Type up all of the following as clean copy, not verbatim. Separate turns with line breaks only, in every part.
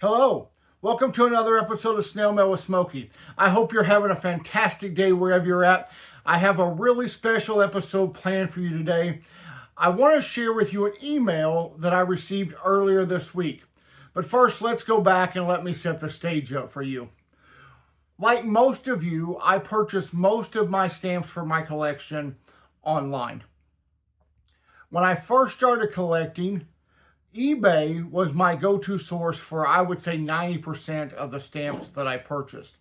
Hello, welcome to another episode of Snail Mail with Smokey. I hope you're having a fantastic day wherever you're at. I have a really special episode planned for you today. I want to share with you an email that I received earlier this week. But first, let's go back and let me set the stage up for you. Like most of you, I purchase most of my stamps for my collection online. When I first started collecting, eBay was my go-to source for, I would say, 90% of the stamps that I purchased.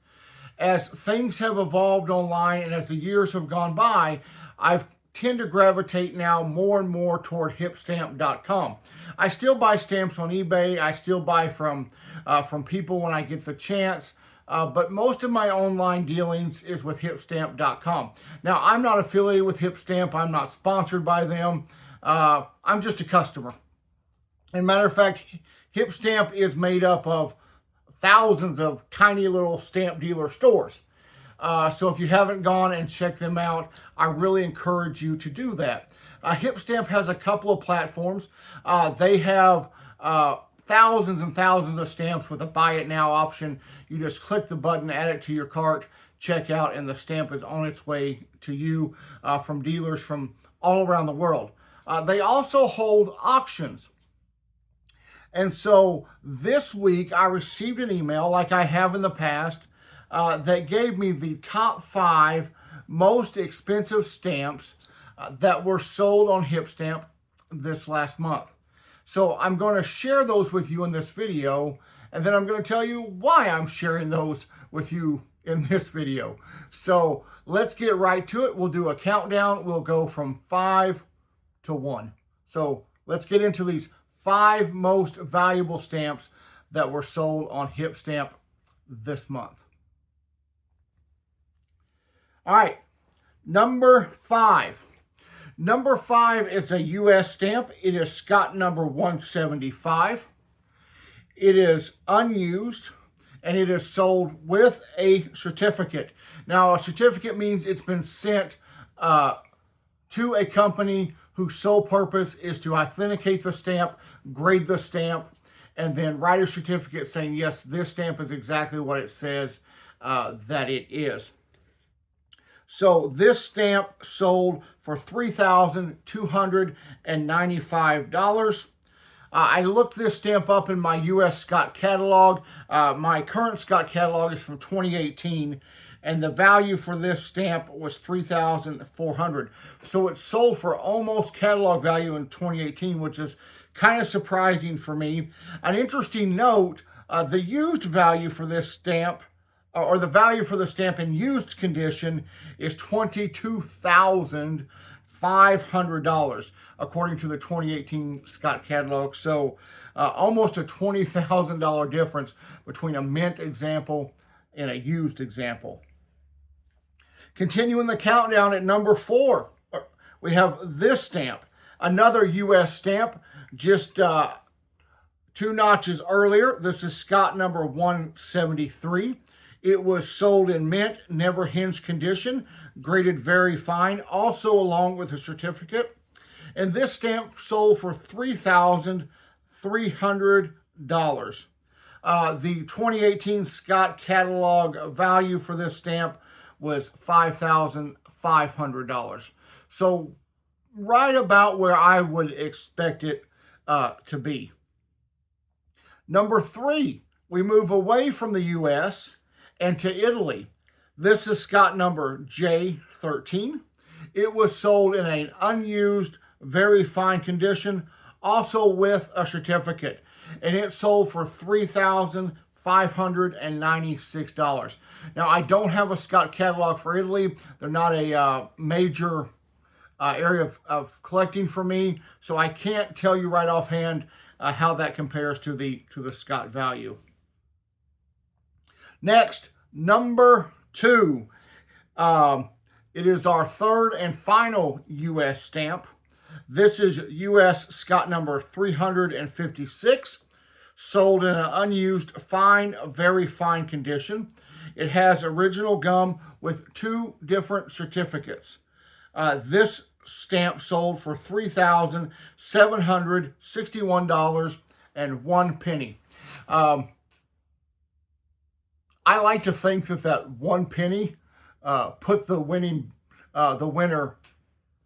As things have evolved online and as the years have gone by, I tend to gravitate now more and more toward hipstamp.com. I still buy stamps on eBay. I still buy from people when I get the chance. But most of my online dealings is with hipstamp.com. Now, I'm not affiliated with Hipstamp. I'm not sponsored by them. I'm just a customer. As a matter of fact, Hipstamp is made up of thousands of tiny little stamp dealer stores. So if you haven't gone and checked them out, I really encourage you to do that. Hipstamp has a couple of platforms. They have thousands and thousands of stamps with a buy it now option. You just click the button, add it to your cart, check out, and the stamp is on its way to you from dealers from all around the world. They also hold auctions. And so this week I received an email, like I have in the past, that gave me the top 5 most expensive stamps that were sold on Hipstamp this last month. So I'm going to share those with you in this video, and then I'm going to tell you why I'm sharing those with you in this video. So let's get right to it. We'll do a countdown. We'll go from 5 to 1. So let's get into these 5 most valuable stamps that were sold on Hipstamp this month. All right, number 5. Number 5 is a U.S. stamp. It is Scott number 175. It is unused, and it is sold with a certificate. Now, a certificate means it's been sent to a company whose sole purpose is to authenticate the stamp, grade the stamp, and then write a certificate saying, yes, this stamp is exactly what it says that it is. So this stamp sold for $3,295. I looked this stamp up in my U.S. Scott catalog. My current Scott catalog is from 2018. And the value for this stamp was $3,400. So it sold for almost catalog value in 2018, which is kind of surprising for me. An interesting note, the used value for this stamp, or the value for the stamp in used condition, is $22,500, according to the 2018 Scott catalog. So almost a $20,000 difference between a mint example and a used example. Continuing the countdown at number 4, we have this stamp, another U.S. stamp, just 2 notches earlier. This is Scott number 173. It was sold in mint, never hinged condition, graded very fine, also along with a certificate. And this stamp sold for $3,300. The 2018 Scott catalog value for this stamp was $5,500. So right about where I would expect it to be. Number 3, we move away from the U.S. and to Italy. This is Scott number J13. It was sold in an unused, very fine condition, also with a certificate. And it sold for $3,596. Now, I don't have a Scott catalog for Italy. They're not a major area of collecting for me, so I can't tell you right offhand how that compares to the Scott value. Next, number 2. It is our 3rd and final U.S. stamp. This is U.S. Scott number 356, sold in an unused, fine, very fine condition. It has original gum with 2 different certificates. This stamp sold for $3,761.01. I like to think that that 1 penny put the winner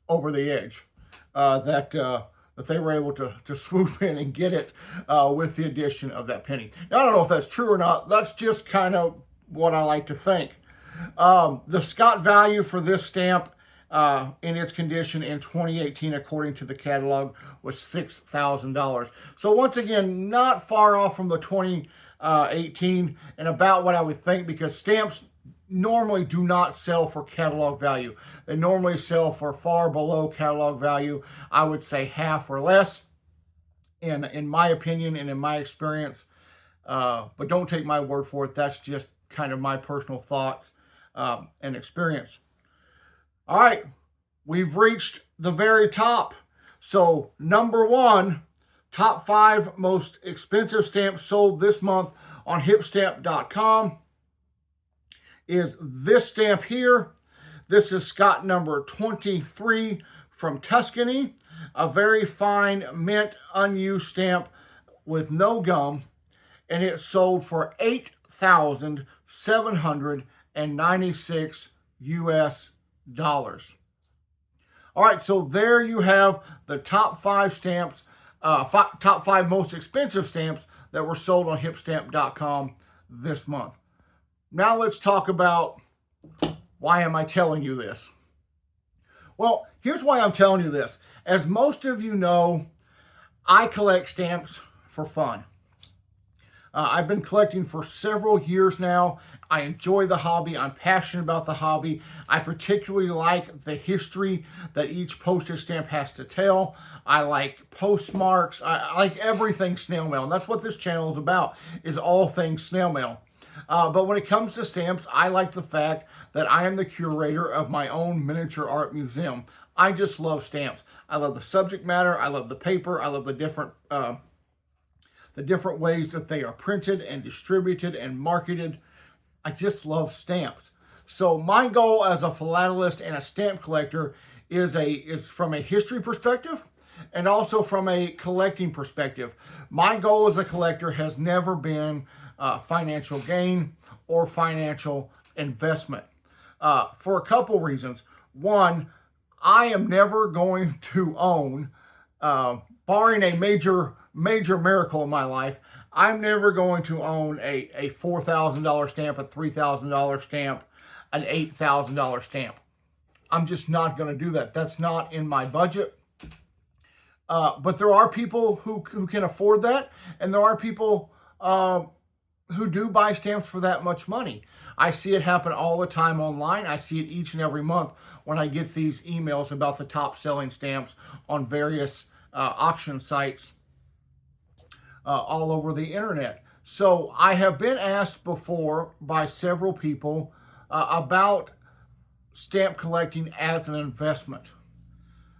over the edge. That they were able to swoop in and get it with the addition of that penny. Now, I don't know if that's true or not. That's just kind of what I like to think. The Scott value for this stamp in its condition in 2018, according to the catalog, was $6,000. So once again, not far off from the 2018 and about what I would think, because stamps normally do not sell for catalog value. They normally sell for far below catalog value. I would say half or less, in my opinion and in my experience. But don't take my word for it. That's just kind of my personal thoughts and experience. All right, we've reached the very top. So number 1, top 5 most expensive stamps sold this month on hipstamp.com is this stamp here. This is Scott number 23 from Tuscany, a very fine mint unused stamp with no gum, and it sold for $8,796 US dollars. All right, so there you have the top 5 stamps, top 5 most expensive stamps that were sold on hipstamp.com this month. Now let's talk about, why am I telling you this? Well, here's why I'm telling you this. As most of you know, I collect stamps for fun. I've been collecting for several years now. I enjoy the hobby. I'm passionate about the hobby. I particularly like the history that each postage stamp has to tell. I like postmarks. I like everything snail mail. And that's what this channel is about, is all things snail mail. But when it comes to stamps, I like the fact that I am the curator of my own miniature art museum. I just love stamps. I love the subject matter. I love the paper. I love the different ways that they are printed and distributed and marketed. I just love stamps. So my goal as a philatelist and a stamp collector is from a history perspective and also from a collecting perspective. My goal as a collector has never been financial gain or financial investment for a couple reasons. One, I am never going to own, barring a major miracle in my life, I'm never going to own a $4,000 stamp, a $3,000 stamp, an $8,000 stamp. I'm just not going to do that. That's not in my budget. But there are people who can afford that, and there are people who do buy stamps for that much money. I see it happen all the time online. I see it each and every month when I get these emails about the top selling stamps on various auction sites all over the internet. So I have been asked before by several people about stamp collecting as an investment.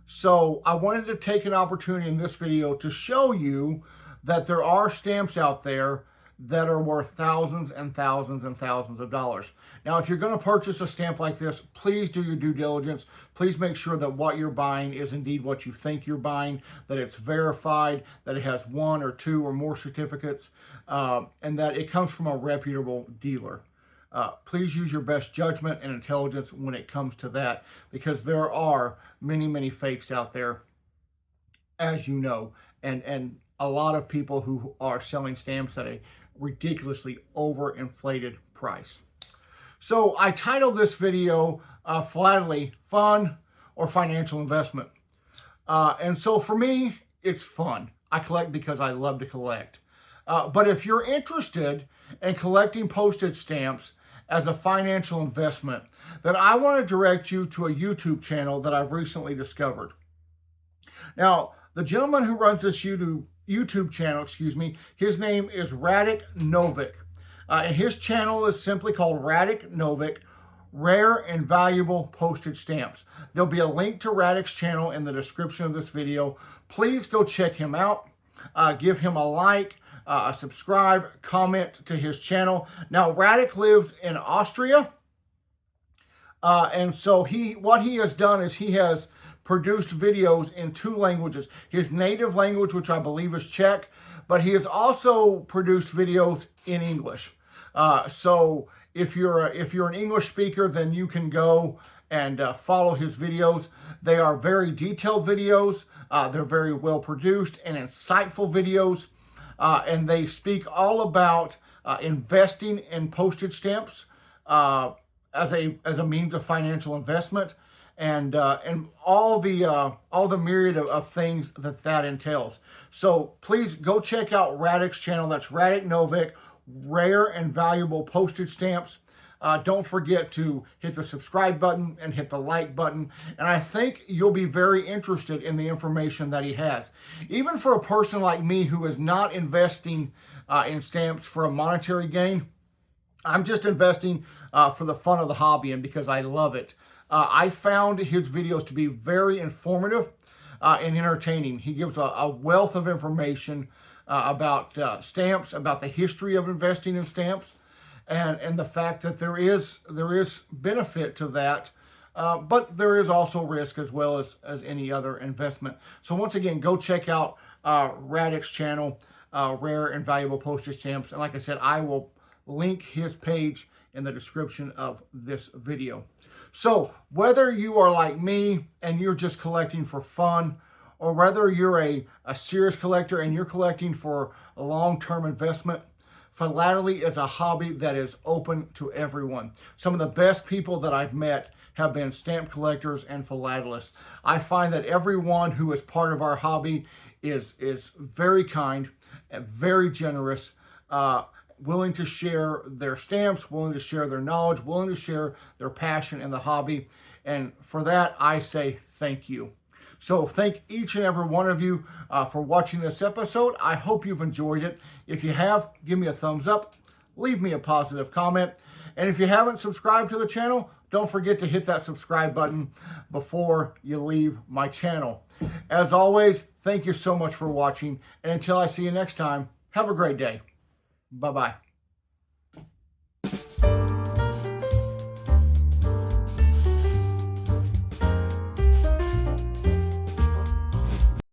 So I wanted to take an opportunity in this video to show you that there are stamps out there that are worth thousands and thousands and thousands of dollars. Now, if you're going to purchase a stamp like this, please do your due diligence. Please make sure that what you're buying is indeed what you think you're buying, that it's verified, that it has 1 or 2 or more certificates, and that it comes from a reputable dealer. Please use your best judgment and intelligence when it comes to that, because there are many, many fakes out there, as you know, and a lot of people who are selling stamps at a ridiculously overinflated price. So I titled this video Philately, Fun or Financial Investment. And so for me, it's fun. I collect because I love to collect. But if you're interested in collecting postage stamps as a financial investment, then I want to direct you to a YouTube channel that I've recently discovered. Now, the gentleman who runs this YouTube channel, his name is Radek Novik. And his channel is simply called Radek Novik, Rare and Valuable Postage Stamps. There'll be a link to Radek's channel in the description of this video. Please go check him out. Give him a like, subscribe, comment to his channel. Now, Radek lives in Austria. And so what he has done is he has produced videos in 2 languages. His native language, which I believe is Czech, but he has also produced videos in English. So if you're an English speaker, then you can go and follow his videos. They are very detailed videos. They're very well produced and insightful videos. And they speak all about investing in postage stamps as a means of financial investment, and all the myriad of things that entails. So please go check out Radek's channel. That's Radek Novik, Rare and Valuable Postage Stamps. Don't forget to hit the subscribe button and hit the like button. And I think you'll be very interested in the information that he has. Even for a person like me who is not investing in stamps for a monetary gain, I'm just investing for the fun of the hobby and because I love it. I found his videos to be very informative and entertaining. He gives a wealth of information about stamps, about the history of investing in stamps, and the fact that there is benefit to that, but there is also risk as well as any other investment. So once again, go check out Radek's channel, Rare and Valuable Postage Stamps. And like I said, I will link his page in the description of this video. So whether you are like me and you're just collecting for fun, or whether you're a serious collector and you're collecting for a long-term investment, Philately is a hobby that is open to everyone. Some of the best people that I've met have been stamp collectors and philatelists. I find that everyone who is part of our hobby is very kind and very generous, willing to share their stamps, willing to share their knowledge, willing to share their passion in the hobby. And for that, I say thank you. So thank each and every one of you for watching this episode. I hope you've enjoyed it. If you have, give me a thumbs up, leave me a positive comment. And if you haven't subscribed to the channel, don't forget to hit that subscribe button before you leave my channel. As always, thank you so much for watching. And until I see you next time, have a great day. Bye-bye.